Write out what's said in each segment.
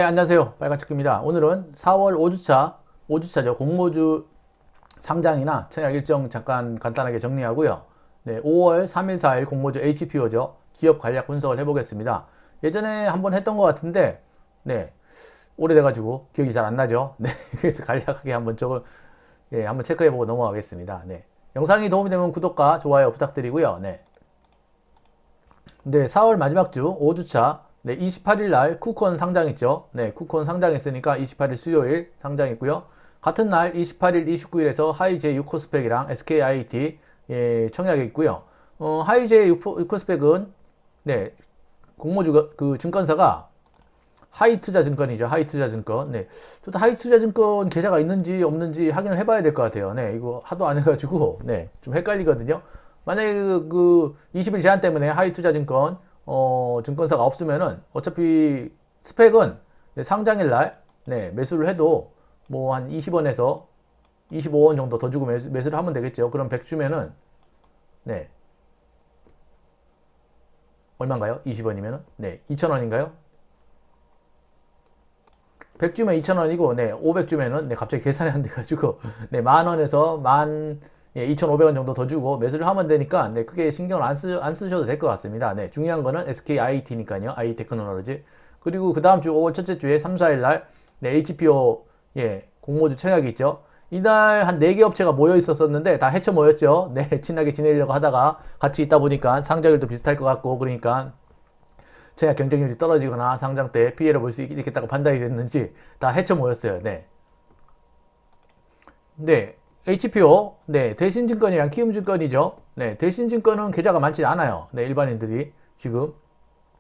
네, 안녕하세요. 빨간체크입니다. 오늘은 4월 5주차죠. 공모주 상장이나 청약 일정 잠깐 간단하게 정리하고요. 네, 5월 3일, 4일 공모주 HPO죠. 기업 간략 분석을 해보겠습니다. 예전에 한번 했던 것 같은데, 네, 오래돼가지고 기억이 잘 안 나죠. 네, 그래서 간략하게 한번 한번 체크해보고 넘어가겠습니다. 네, 영상이 도움이 되면 구독과 좋아요 부탁드리고요. 네, 4월 마지막 주 5주차 네, 28일 날 쿠콘 상장했죠. 네, 쿠콘 상장했으니까 28일 수요일 상장했고요. 같은 날 28일, 29일에서 하이제 유코스펙이랑 SKIT 청약이 있고요. 하이제 유코스펙은 네, 공모주 그 증권사가 하이투자증권이죠. 하이투자증권. 네, 저도 하이투자증권 계좌가 있는지 없는지 확인을 해봐야 될 것 같아요. 네, 이거 하도 안 해가지고 네, 좀 헷갈리거든요. 만약에 그 20일 제한 때문에 하이투자증권 증권사가 없으면은 어차피 스펙은 상장일 날 매수를 해도 뭐 한 20원에서 25원 정도 더 주고 매수를 하면 되겠죠. 그럼 100 주면은 네 얼마인가요? 20원이면은 네 2,000원인가요? 100 주면 2,000원이고 네 500 주면은 네 갑자기 계산이 안 돼가지고 네 만원에서 2,500원 정도 더 주고 매수를 하면 되니까 네 크게 신경을 안 쓰셔도 될 것 같습니다. 네 중요한 거는 SKIT니까요. I테크놀로지. 그리고 그 다음 주 5월 첫째 주에 3, 4일 날 네, HPO 공모주 청약이 있죠. 이날 한 4개 업체가 모여 있었었는데 다 해쳐 모였죠. 네, 친하게 지내려고 하다가 같이 있다 보니까 상장률도 비슷할 것 같고 그러니까 청약 경쟁률이 떨어지거나 상장 때 피해를 볼 수 있겠다고 판단이 됐는지 다 해쳐 모였어요. 네. 네, HPO, 네, 대신증권이랑 키움증권이죠. 네, 대신증권은 계좌가 많지 않아요. 네, 일반인들이 지금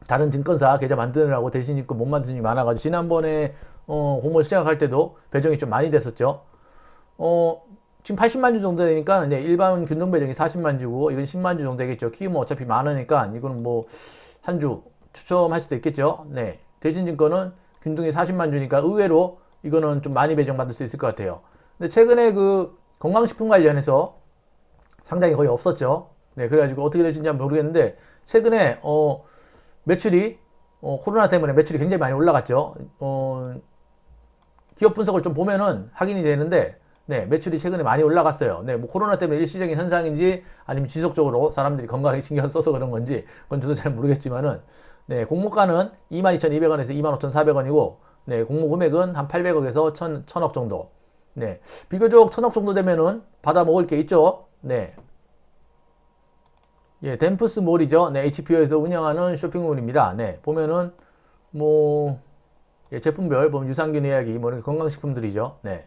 다른 증권사 계좌 만드느라고 대신증권 못 만드는 게 많아가지고 지난번에 공모 시작할 때도 배정이 좀 많이 됐었죠. 지금 80만 주 정도 되니까 네, 일반 균등 배정이 40만 주고 이건 10만 주 정도 되겠죠. 키움은 어차피 많으니까 이거는 뭐 한 주 추첨할 수도 있겠죠. 네, 대신증권은 균등이 40만 주니까 의외로 이거는 좀 많이 배정 받을 수 있을 것 같아요. 근데 최근에 그 건강식품 관련해서 상장이 거의 없었죠. 네, 그래가지고 어떻게 될지 모르겠는데 최근에 매출이 코로나 때문에 매출이 굉장히 많이 올라갔죠. 기업 분석을 좀 보면은 확인이 되는데 네, 매출이 최근에 많이 올라갔어요. 네, 뭐 코로나 때문에 일시적인 현상인지 아니면 지속적으로 사람들이 건강에 신경 써서 그런 건지 그건 저도 잘 모르겠지만은 네, 공모가는 22,200원에서 25,400원이고 네, 공모 금액은 한 800억에서 1,000억 정도. 네, 비교적 1,000억 정도 되면은 받아 먹을 게 있죠. 네. 예, 덴프스 몰이죠. 네, HPO에서 운영하는 쇼핑몰입니다. 네, 보면은 뭐 제품별 보면 유산균 이야기 뭐 이렇게 건강식품들이죠. 네.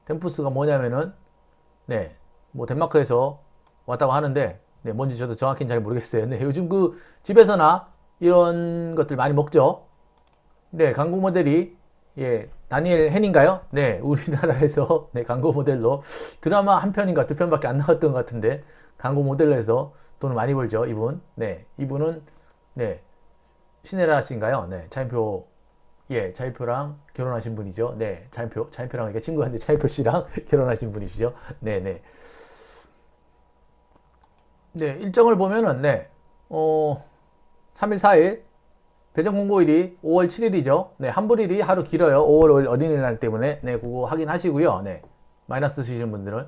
덴푸스가 뭐냐면은 네, 뭐 덴마크에서 왔다고 하는데 네, 뭔지 저도 정확히는 잘 모르겠어요. 네, 요즘 그 집에서나 이런 것들 많이 먹죠. 네, 광고 모델이 다니엘 헨인가요? 네, 우리나라에서 네, 광고 모델로 드라마 한 편인가 두 편밖에 안 나왔던 것 같은데 광고 모델로 해서 돈을 많이 벌죠, 이분. 네, 이분은 네, 신혜라 씨인가요? 네, 차인표랑 결혼하신 분이죠. 네, 차인표랑 이게 친구한테 차인표 씨랑 결혼하신 분이시죠. 네, 네. 네, 일정을 보면은 네, 3일, 4일 배정 공고일이 5월 7일이죠. 네, 환불일이 하루 길어요. 5월 5일 어린이날 때문에 네, 그거 확인하시고요. 네, 마이너스 쓰시는 분들은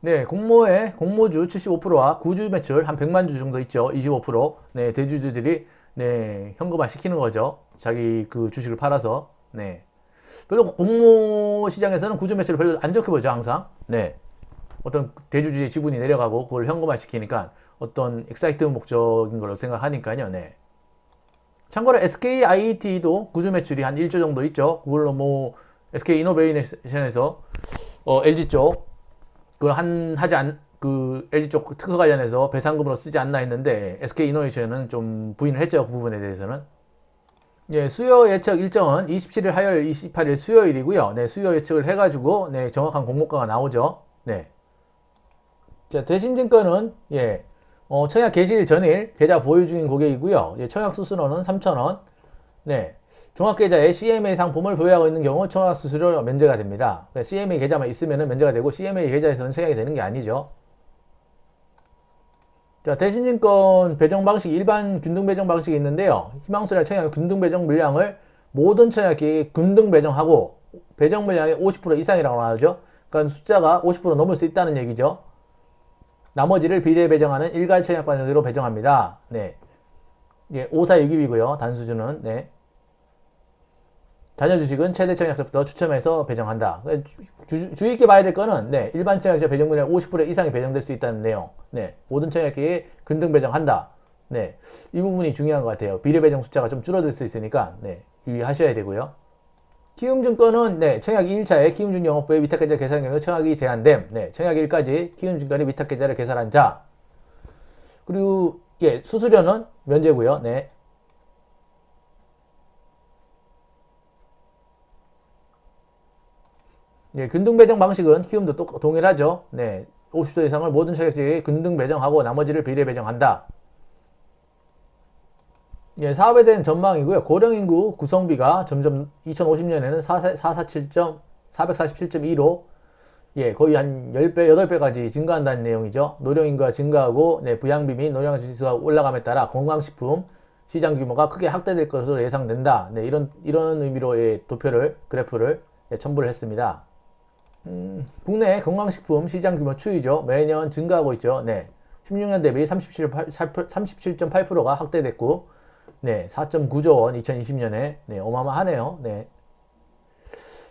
네, 공모주 75%와 구주 매출 한 100만 주 정도 있죠. 25%. 네, 대주주들이 네, 현금화 시키는 거죠. 자기 그 주식을 팔아서. 네. 별로 공모 시장에서는 구주 매출을 별로 안 좋게 보죠, 항상. 네. 어떤 대주주의 지분이 내려가고 그걸 현금화 시키니까 어떤 엑사이트 목적인 걸로 생각하니까요. 네. 참고로 SKIT도 구주 매출이 한 1조 정도 있죠. 그걸로 뭐 SK 이노베이션에서 LG 쪽 그걸 그 LG 쪽 특허 관련해서 배상금으로 쓰지 않나 했는데 SK 이노베이션은 좀 부인을 했죠. 그 부분에 대해서는. 예, 수요 예측 일정은 27일 화요일, 28일 수요일이고요. 네, 수요 예측을 해가지고 네, 정확한 공모가가 나오죠. 네. 자, 대신증권은 청약 개시일 전일 계좌 보유 중인 고객이고요. 청약 수수료는 3,000원. 네. 종합계좌에 CMA 상품을 보유하고 있는 경우 청약 수수료 면제가 됩니다. 그러니까 CMA 계좌만 있으면 면제가 되고 CMA 계좌에서는 청약이 되는 게 아니죠. 자, 대신증권 배정 방식 일반 균등 배정 방식이 있는데요. 희망수량 청약 균등 배정 물량을 모든 청약기획에 균등 배정하고 배정 물량의 50% 이상이라고 나오죠. 그러니까 숫자가 50% 넘을 수 있다는 얘기죠. 나머지를 비례 배정하는 일괄 청약 방식으로 배정합니다. 네. 예, 5462이고요. 단수주는. 네. 자녀 주식은 최대 청약서부터 추첨해서 배정한다. 주의 있게 봐야 될 거는, 네, 일반 청약자 배정 물량 50% 이상이 배정될 수 있다는 내용. 네. 모든 청약기에 균등 배정한다. 네. 이 부분이 중요한 것 같아요. 비례 배정 숫자가 좀 줄어들 수 있으니까, 네. 유의하셔야 되고요. 키움증권은, 네, 청약 2일차에 키움증 영업부의 위탁계좌 개설 경우 청약이 제한됨. 네. 청약 1일까지 키움증권의 위탁계좌를 개설한 자. 그리고, 예, 수수료는 면제고요. 네. 예, 균등 배정 방식은 키움도 동일하죠. 네. 50도 이상을 모든 청약지에 균등 배정하고 나머지를 비례 배정한다. 예, 사업에 대한 전망이고요. 고령 인구 구성비가 점점 2050년에는 447.2로 예, 거의 한 10배, 8배까지 증가한다는 내용이죠. 노령 인구가 증가하고 네, 부양비 및 노령 지수가 올라감에 따라 건강식품 시장 규모가 크게 확대될 것으로 예상된다. 네, 이런 의미로 예, 그래프를 예, 첨부를 했습니다. 국내 건강식품 시장 규모 추이죠. 매년 증가하고 있죠. 네. 16년 대비 37.8%가 확대됐고, 네. 4.9조 원 2020년에, 네. 어마어마하네요. 네.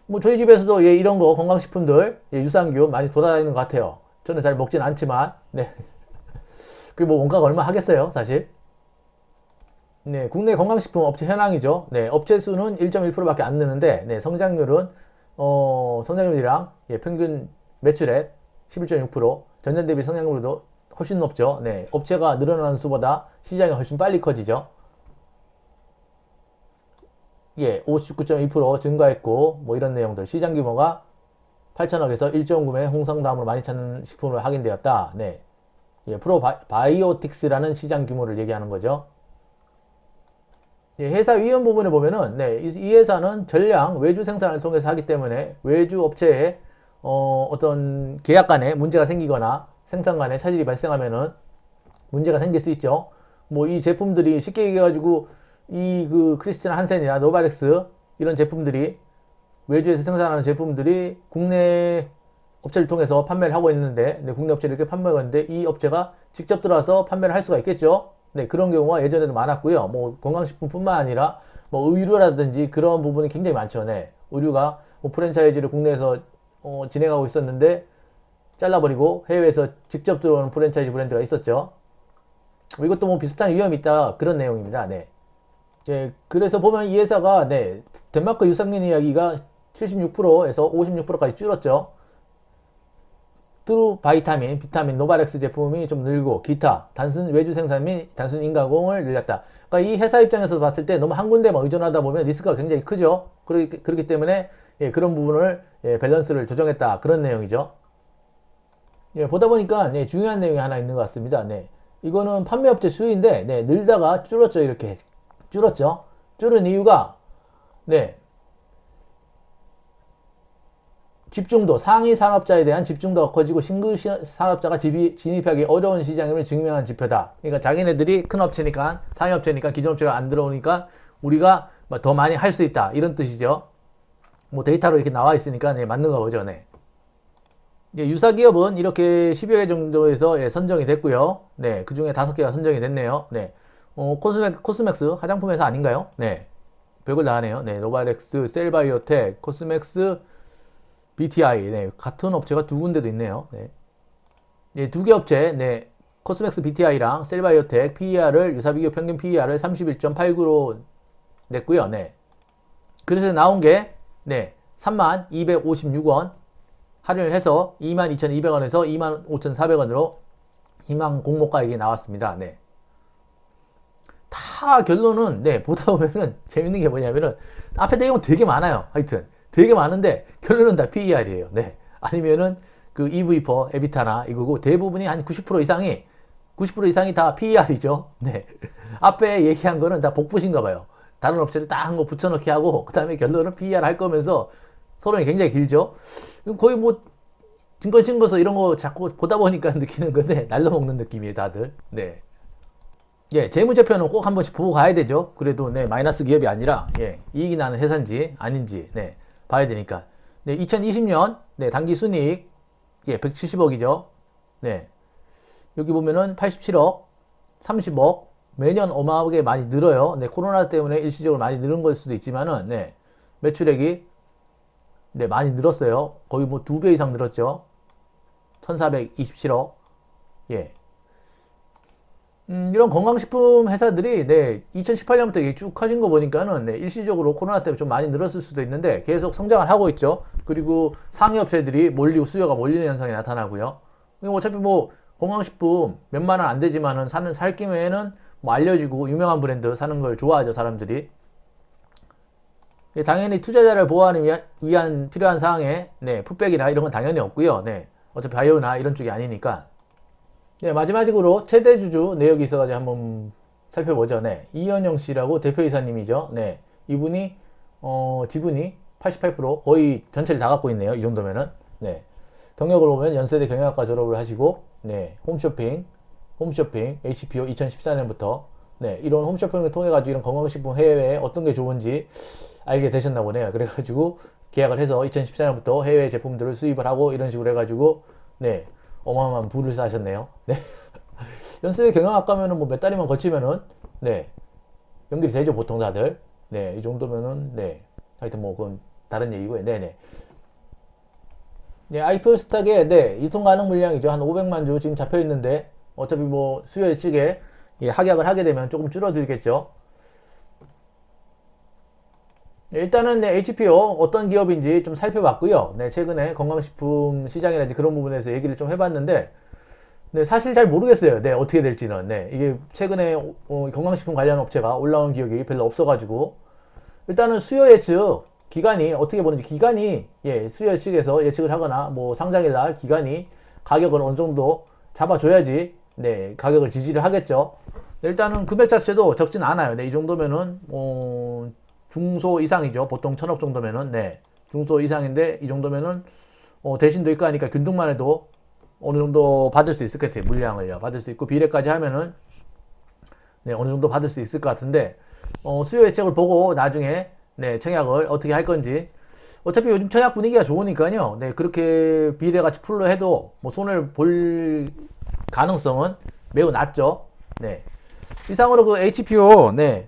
뭐, 저희 집에서도 예, 이런 거 건강식품들, 예, 유산균 많이 돌아다니는 것 같아요. 저는 잘 먹진 않지만, 네. 그게 뭐 원가가 얼마 하겠어요, 사실. 네. 국내 건강식품 업체 현황이죠. 네. 업체 수는 1.1%밖에 안 느는데, 네. 성장률이랑 예, 평균 매출액 11.6%, 전년 대비 성장률도 훨씬 높죠. 네, 업체가 늘어나는 수보다 시장이 훨씬 빨리 커지죠. 예, 59.2% 증가했고, 뭐 이런 내용들. 시장 규모가 8천억에서 1조 원 구매 홍성 다음으로 많이 찾는 식품으로 확인되었다. 네. 예, 프로바이오틱스라는 시장 규모를 얘기하는 거죠. 예, 회사 위험 부분에 보면은, 네, 이 회사는 전량 외주 생산을 통해서 하기 때문에 외주 업체에 어떤 계약 간에 문제가 생기거나 생산 간에 차질이 발생하면은 문제가 생길 수 있죠. 뭐 이 제품들이 쉽게 얘기해가지고 이 그 크리스티나 한센이나 노바렉스 이런 제품들이 외주에서 생산하는 제품들이 국내 업체를 통해서 판매를 하고 있는데, 네, 국내 업체를 이렇게 판매하고 있는데 이 업체가 직접 들어와서 판매를 할 수가 있겠죠. 네, 그런 경우가 예전에도 많았고요. 뭐 건강식품뿐만 아니라 뭐 의류라든지 그런 부분이 굉장히 많죠. 네, 의류가 뭐 프랜차이즈를 국내에서 진행하고 있었는데 잘라버리고 해외에서 직접 들어오는 프랜차이즈 브랜드가 있었죠. 이것도 뭐 비슷한 위험이 있다 그런 내용입니다. 네. 예, 그래서 보면 이 회사가 네, 덴마크 유산균 이야기가 76%에서 56%까지 줄었죠. 트루 바이타민, 비타민, 노바렉스 제품이 좀 늘고 기타, 단순 외주 생산 및 단순 인가공을 늘렸다. 그러니까 이 회사 입장에서 봤을 때 너무 한 군데만 의존하다 보면 리스크가 굉장히 크죠. 그렇기 때문에 예, 그런 부분을 예, 밸런스를 조정했다. 그런 내용이죠. 예, 보다 보니까 예, 중요한 내용이 하나 있는 것 같습니다. 네. 이거는 판매업체 수인데 네, 늘다가 줄었죠. 이렇게 줄었죠. 줄은 이유가 네, 집중도, 상위 산업자에 대한 집중도가 커지고 신규 산업자가 진입하기 어려운 시장임을 증명한 지표다. 그러니까 자기네들이 큰 업체니까, 상위 업체니까 기존 업체가 안 들어오니까 우리가 더 많이 할 수 있다. 이런 뜻이죠. 뭐 데이터로 이렇게 나와 있으니까 네, 맞는 거죠. 네. 예, 유사 기업은 이렇게 10여 개 정도에서 예, 선정이 됐고요. 네, 그 중에 5개가 선정이 됐네요. 네. 코스맥스 화장품 회사 아닌가요? 네. 별걸 다 하네요. 네, 노바렉스, 셀바이오텍, 코스맥스, BTI, 네, 같은 업체가 두 군데도 있네요. 네. 네, 두 개 업체, 네, 코스맥스 BTI랑 셀바이오텍 PER을, 유사비교 평균 PER을 31.89로 냈고요. 네. 그래서 나온 게, 네, 3256원, 할인을 해서 22,200원에서 25,400원으로 희망 공모가액이 나왔습니다. 네. 다 결론은, 네, 보다 보면은 재밌는 게 뭐냐면은, 앞에 내용 되게 많아요. 하여튼. 되게 많은데 결론은 다 PER이에요. 네. 아니면은 그 EV4, 에비타나 이거고 대부분이 한 90% 이상이 다 PER이죠. 네. 앞에 얘기한 거는 다 복붙인가 봐요. 다른 업체들 딱 한 거 붙여넣기 하고 그 다음에 결론은 PER 할 거면서 서론이 굉장히 길죠. 거의 뭐 증권 신고서 이런 거 자꾸 보다 보니까 느끼는 건데 날로 먹는 느낌이에요, 다들. 네. 예, 재무제표는 꼭 한 번씩 보고 가야 되죠. 그래도 네, 마이너스 기업이 아니라 예, 이익이 나는 회사인지 아닌지 네, 봐야 되니까. 네, 2020년 네, 당기 순이익 예, 170억이죠. 네. 여기 보면은 87억, 30억 매년 어마어마하게 많이 늘어요. 네, 코로나 때문에 일시적으로 많이 늘은 걸 수도 있지만은 네, 매출액이 네, 많이 늘었어요. 거의 뭐 2배 이상 늘었죠. 1427억. 예. 이런 건강식품 회사들이 네, 2018년부터 쭉 커진 거 보니까는 네, 일시적으로 코로나 때문에 좀 많이 늘었을 수도 있는데 계속 성장을 하고 있죠. 그리고 상위 업체들이 몰리고 수요가 몰리는 현상이 나타나고요. 어차피 뭐 건강식품 몇만 원 안 되지만은 살 김에는 뭐 알려지고 유명한 브랜드 사는 걸 좋아하죠, 사람들이. 예, 당연히 투자자를 보호하기 위한 필요한 사항에 네, 풋백이나 이런 건 당연히 없고요. 네, 어차피 바이오나 이런 쪽이 아니니까. 네, 마지막으로 최대주주 내역이 있어가지고 한번 살펴보죠. 네, 이현영 씨라고 대표이사님이죠. 네, 이분이 지분이 88% 거의 전체를 다 갖고 있네요. 이 정도면은. 네, 경력을 보면 연세대 경영학과 졸업을 하시고, 네, 홈쇼핑 HPO 2014년부터 네, 이런 홈쇼핑을 통해 가지고 이런 건강식품 해외에 어떤 게 좋은지 알게 되셨나 보네요. 그래가지고 계약을 해서 2014년부터 해외 제품들을 수입을 하고 이런 식으로 해가지고 네. 어마어마한 부를 쌓으셨네요. 네. 연세대 경영학과면은 뭐 몇 달이만 거치면은, 네. 연결이 되죠, 보통 다들. 네. 이 정도면은, 네. 하여튼 뭐, 그건 다른 얘기고요. 네네. 네, IPO 스탁에, 네. 유통 가능 물량이죠. 한 500만 주 지금 잡혀 있는데, 어차피 뭐, 수요 예측에 예, 확약을 하게 되면 조금 줄어들겠죠. 네, 일단은 네, HPO 어떤 기업인지 좀 살펴봤고요. 네, 최근에 건강식품 시장이라든지 그런 부분에서 얘기를 좀 해봤는데, 네, 사실 잘 모르겠어요. 네, 어떻게 될지는. 네, 이게 최근에 건강식품 관련 업체가 올라온 기억이 별로 없어가지고, 일단은 수요 예측 기간이 어떻게 보는지 기간이 예, 수요 예측에서 예측을 하거나 뭐 상장일 날 기간이 가격을 어느 정도 잡아줘야지 네, 가격을 지지를 하겠죠. 네, 일단은 금액 자체도 적진 않아요. 네, 이 정도면은 중소 이상이죠. 보통 1000억 정도면은, 네. 중소 이상인데, 이 정도면은, 대신도 있고 하니까 균등만 해도 어느 정도 받을 수 있을 것 같아요. 물량을요. 받을 수 있고, 비례까지 하면은, 네, 어느 정도 받을 수 있을 것 같은데, 수요 예측을 보고 나중에, 네, 청약을 어떻게 할 건지. 어차피 요즘 청약 분위기가 좋으니까요. 네, 그렇게 비례같이 풀로 해도 뭐 손을 볼 가능성은 매우 낮죠. 네. 이상으로 그 HPO, 네.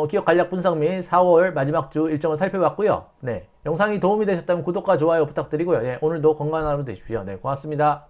기업 간략 분석 및 4월 마지막 주 일정을 살펴봤고요. 네. 영상이 도움이 되셨다면 구독과 좋아요 부탁드리고요. 네. 오늘도 건강한 하루 되십시오. 네. 고맙습니다.